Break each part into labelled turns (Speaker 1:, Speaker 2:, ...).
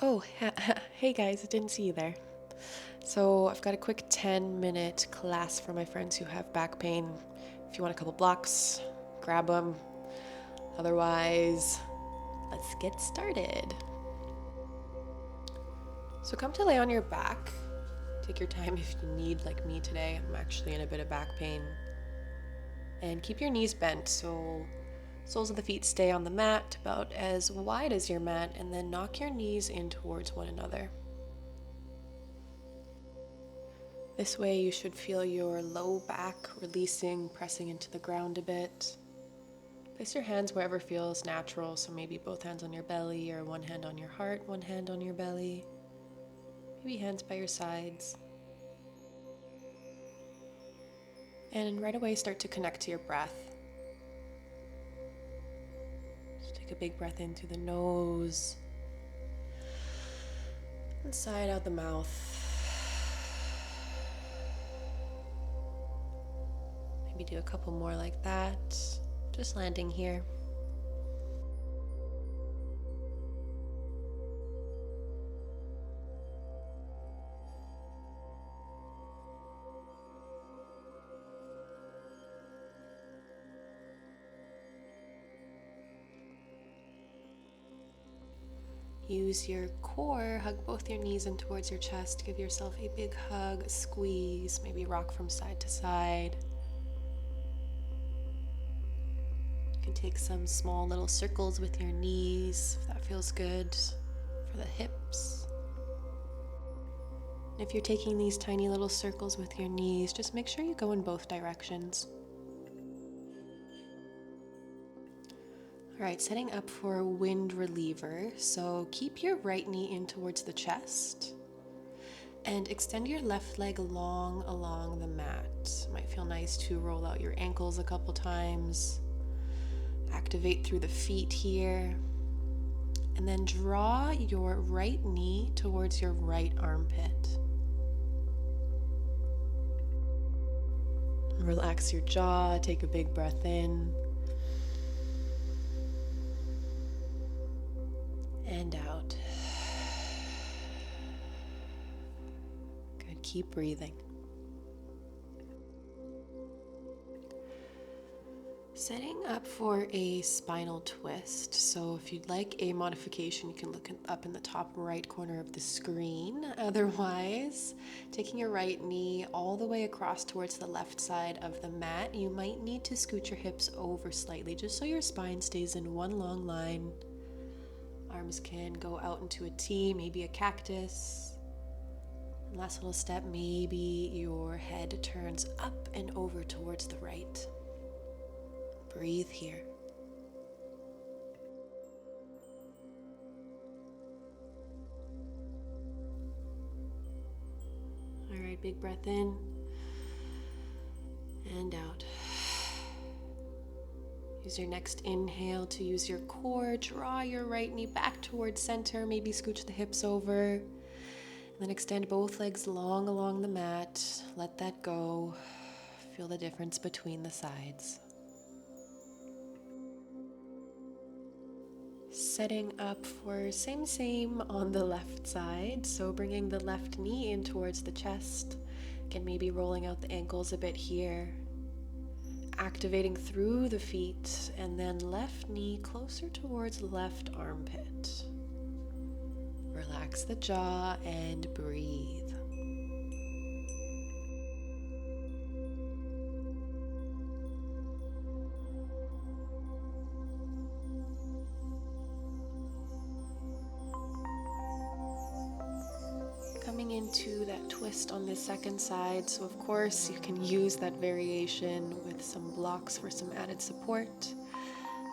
Speaker 1: Oh, hey guys, I didn't see you there. So, I've got a quick 10-minute class for my friends who have back pain. If you want a couple blocks, grab them. Otherwise, let's get started. So, come to lay on your back. Take your time if you need, like me today. I'm actually in a bit of back pain. And keep your knees bent so soles of the feet stay on the mat about as wide as your mat, and then knock your knees in towards one another. This way you should feel your low back releasing, pressing into the ground a bit. Place your hands wherever feels natural, so maybe both hands on your belly or one hand on your heart, one hand on your belly. Maybe hands by your sides. And right away start to connect to your breath. Just take a big breath in through the nose and sigh out the mouth. Maybe do a couple more like that, just landing here. Use your core, hug both your knees in towards your chest, give yourself a big hug, a squeeze, maybe rock from side to side. You can take some small little circles with your knees, if that feels good, for the hips. And if you're taking these tiny little circles with your knees, just make sure you go in both directions. All right, setting up for wind reliever. So keep your right knee in towards the chest and extend your left leg long along the mat. Might feel nice to roll out your ankles a couple times. Activate through the feet here. And then draw your right knee towards your right armpit. Relax your jaw, take a big breath in. And out. Good, keep breathing. Setting up for a spinal twist. So if you'd like a modification, you can look up in the top right corner of the screen. Otherwise, taking your right knee all the way across towards the left side of the mat, you might need to scoot your hips over slightly just so your spine stays in one long line. Arms can go out into a T, maybe a cactus. And last little step, maybe your head turns up and over towards the right. Breathe here. All right, big breath in and out. Use your next inhale to use your core. Draw your right knee back towards center. Maybe scooch the hips over. And then extend both legs long along the mat. Let that go. Feel the difference between the sides. Setting up for same on the left side. So bringing the left knee in towards the chest. Again, maybe rolling out the ankles a bit here. Activating through the feet, and then left knee closer towards left armpit. Relax the jaw and breathe. Coming into that twist on the second side, so of course you can use that variation with some blocks for some added support.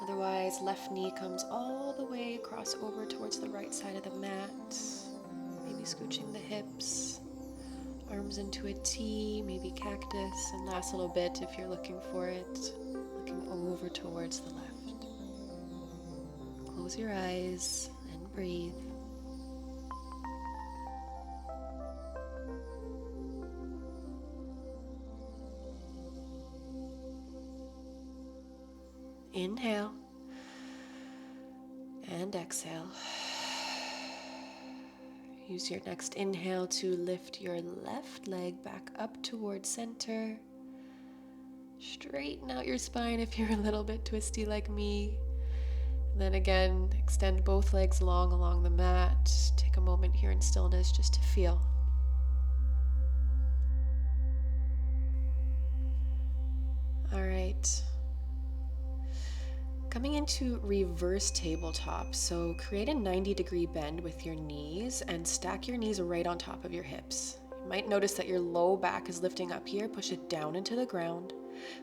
Speaker 1: Otherwise, left knee comes all the way across over towards the right side of the mat. Maybe scooching the hips, arms into a T, maybe cactus, and last little bit if you're looking for it, looking over towards the left. Close your eyes and breathe. Inhale and exhale. Use your next inhale to lift your left leg back up towards center. Straighten out your spine if you're a little bit twisty like me. And then again, extend both legs long along the mat. Take a moment here in stillness just to feel. All right. Coming into reverse tabletop, so create a 90-degree bend with your knees and stack your knees right on top of your hips. You might notice that your low back is lifting up here. Push it down into the ground.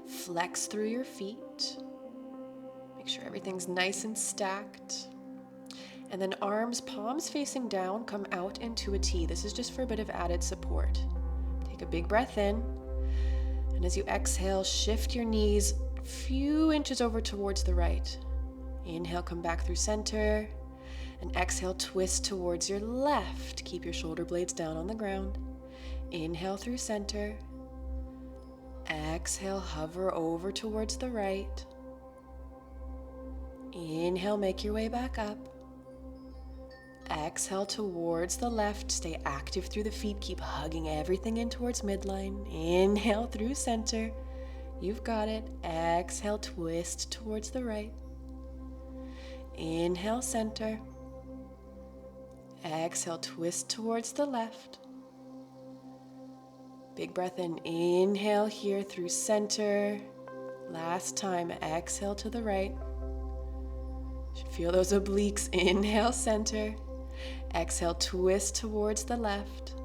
Speaker 1: Flex through your feet. Make sure everything's nice and stacked. And then arms, palms facing down, come out into a T. This is just for a bit of added support. Take a big breath in. And as you exhale, shift your knees a few inches over towards the right. Inhale, come back through center. And exhale, twist towards your left. Keep your shoulder blades down on the ground. Inhale through center. Exhale, hover over towards the right. Inhale, make your way back up. Exhale towards the left. Stay active through the feet. Keep hugging everything in towards midline. Inhale through center. You've got it. Exhale, twist towards the right. Inhale, center. Exhale, twist towards the left. Big breath in. Inhale here through center. Last time. Exhale to the right. Should feel those obliques. Inhale, center. Exhale, twist towards the left.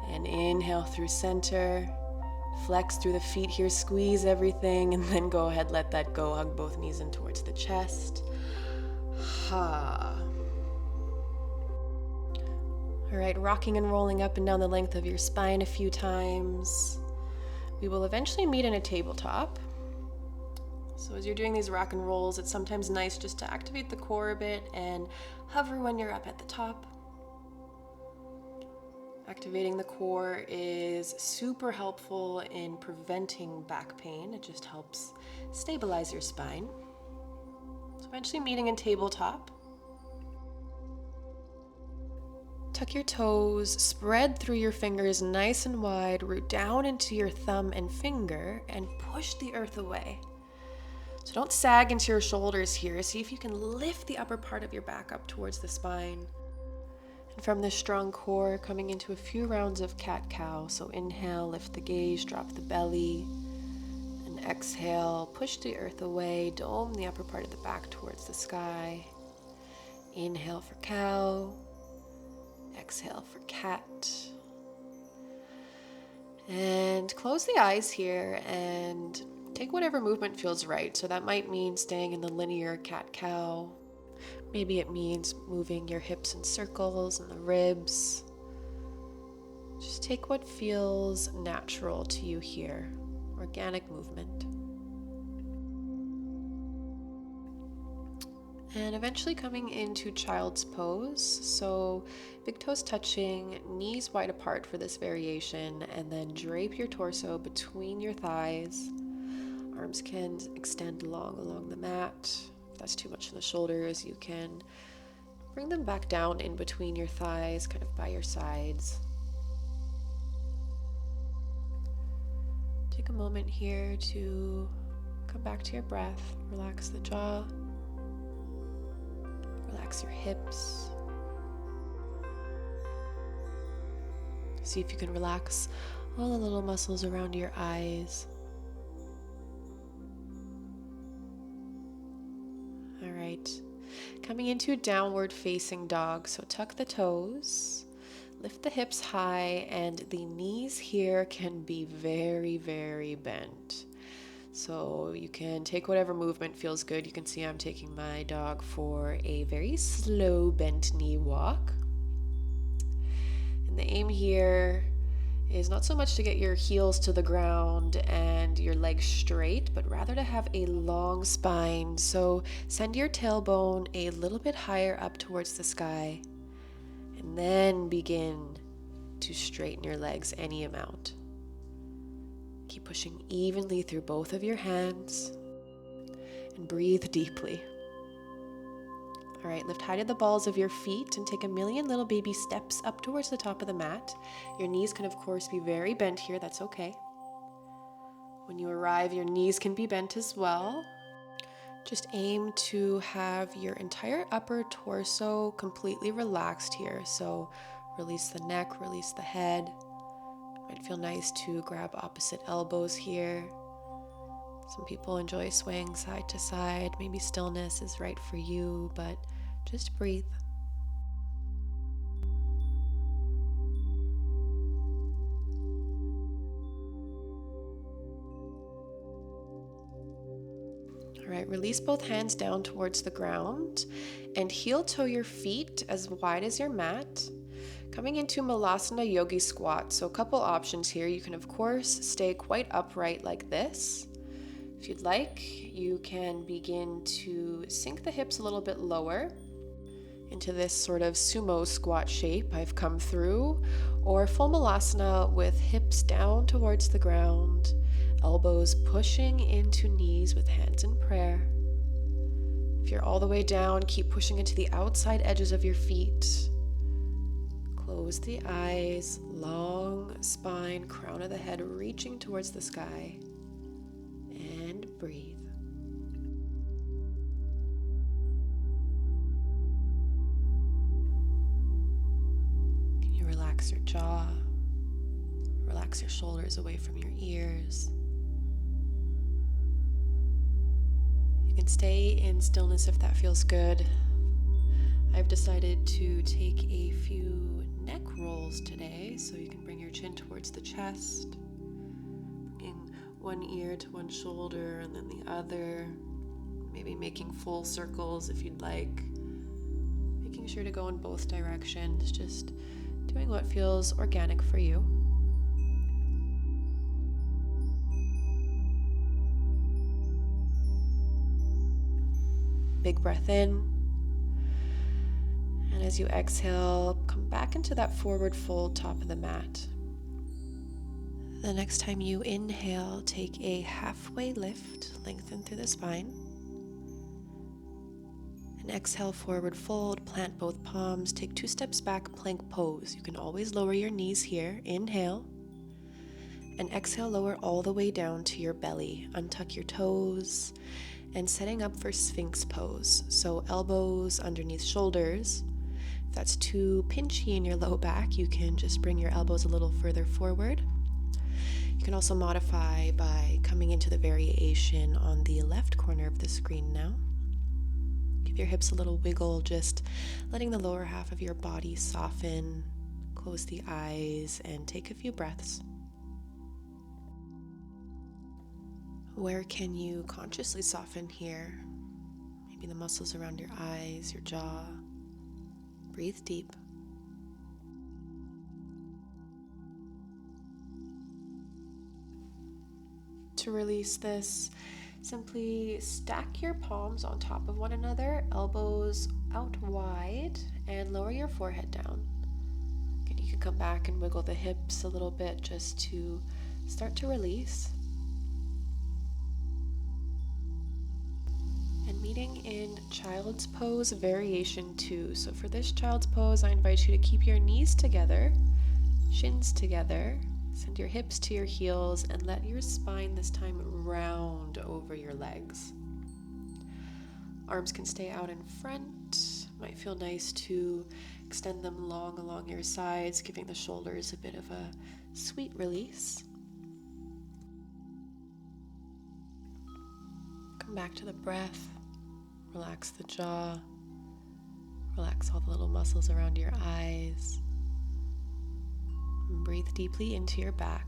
Speaker 1: And inhale through center. Flex through the feet here, squeeze everything, and then go ahead, let that go. Hug both knees in towards the chest. Ha. All right, rocking and rolling up and down the length of your spine a few times. We will eventually meet in a tabletop. So as you're doing these rock and rolls, it's sometimes nice just to activate the core a bit and hover when you're up at the top. Activating the core is super helpful in preventing back pain. It just helps stabilize your spine. So eventually meeting in tabletop. Tuck your toes, spread through your fingers nice and wide, root down into your thumb and finger, and push the earth away. So don't sag into your shoulders here. See if you can lift the upper part of your back up towards the spine. And from this strong core, coming into a few rounds of cat-cow. So inhale, lift the gaze, drop the belly. And exhale, push the earth away, dome the upper part of the back towards the sky. Inhale for cow. Exhale for cat. And close the eyes here and take whatever movement feels right. So that might mean staying in the linear cat-cow. Maybe it means moving your hips in circles and the ribs. Just take what feels natural to you here. Organic movement. And eventually coming into child's pose. So big toes touching, knees wide apart for this variation, and then drape your torso between your thighs. Arms can extend long along the mat. If that's too much in the shoulders, you can bring them back down in between your thighs, kind of by your sides. Take a moment here to come back to your breath. Relax the jaw. Relax your hips. See if you can relax all the little muscles around your eyes. All right. Coming into downward facing dog. So tuck the toes, lift the hips high, and the knees here can be very, very bent. So you can take whatever movement feels good. You can see I'm taking my dog for a very slow bent knee walk. And the aim here is not so much to get your heels to the ground and your legs straight, but rather to have a long spine. So send your tailbone a little bit higher up towards the sky, and then begin to straighten your legs any amount. Keep pushing evenly through both of your hands and breathe deeply. All right, lift high to the balls of your feet and take a million little baby steps up towards the top of the mat. Your knees can, of course, be very bent here. That's okay. When you arrive, your knees can be bent as well. Just aim to have your entire upper torso completely relaxed here. So release the neck, release the head. Might feel nice to grab opposite elbows here. Some people enjoy swaying side to side. Maybe stillness is right for you, but just breathe. All right, release both hands down towards the ground and heel toe your feet as wide as your mat. Coming into Malasana Yogi Squat. So a couple options here. You can, of course, stay quite upright like this. If you'd like, you can begin to sink the hips a little bit lower into this sort of sumo squat shape I've come through, or full Malasana with hips down towards the ground, elbows pushing into knees with hands in prayer. If you're all the way down, keep pushing into the outside edges of your feet. Close the eyes, long spine, crown of the head reaching towards the sky, and breathe. Can you relax your jaw? Relax your shoulders away from your ears. You can stay in stillness if that feels good. I've decided to take a few neck rolls today, so you can bring your chin towards the chest, bringing one ear to one shoulder and then the other, maybe making full circles if you'd like, making sure to go in both directions, just doing what feels organic for you. Big breath in. And as you exhale, come back into that forward fold top of the mat. The next time you inhale, take a halfway lift, lengthen through the spine. And exhale, forward fold, plant both palms, take 2 steps back, plank pose. You can always lower your knees here. Inhale. And exhale, lower all the way down to your belly. Untuck your toes. And setting up for Sphinx pose. So elbows underneath shoulders. If that's too pinchy in your low back, you can just bring your elbows a little further forward. You can also modify by coming into the variation on the left corner of the screen now. Give your hips a little wiggle, just letting the lower half of your body soften. Close the eyes and take a few breaths. Where can you consciously soften here? Maybe the muscles around your eyes, your jaw. Breathe deep. To release this, simply stack your palms on top of one another, elbows out wide, and lower your forehead down. And you can come back and wiggle the hips a little bit just to start to release. And meeting in Child's Pose Variation 2. So for this Child's Pose, I invite you to keep your knees together, shins together, send your hips to your heels, and let your spine this time round over your legs. Arms can stay out in front. Might feel nice to extend them long along your sides, giving the shoulders a bit of a sweet release. Come back to the breath. Relax the jaw. Relax all the little muscles around your eyes. And breathe deeply into your back.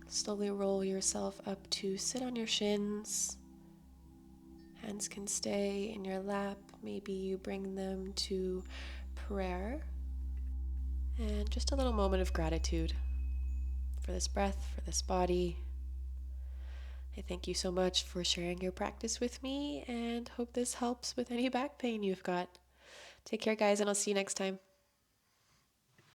Speaker 1: Slowly roll yourself up to sit on your shins. Hands can stay in your lap. Maybe you bring them to prayer. And just a little moment of gratitude for this breath, for this body. I thank you so much for sharing your practice with me and hope this helps with any back pain you've got. Take care, guys, and I'll see you next time.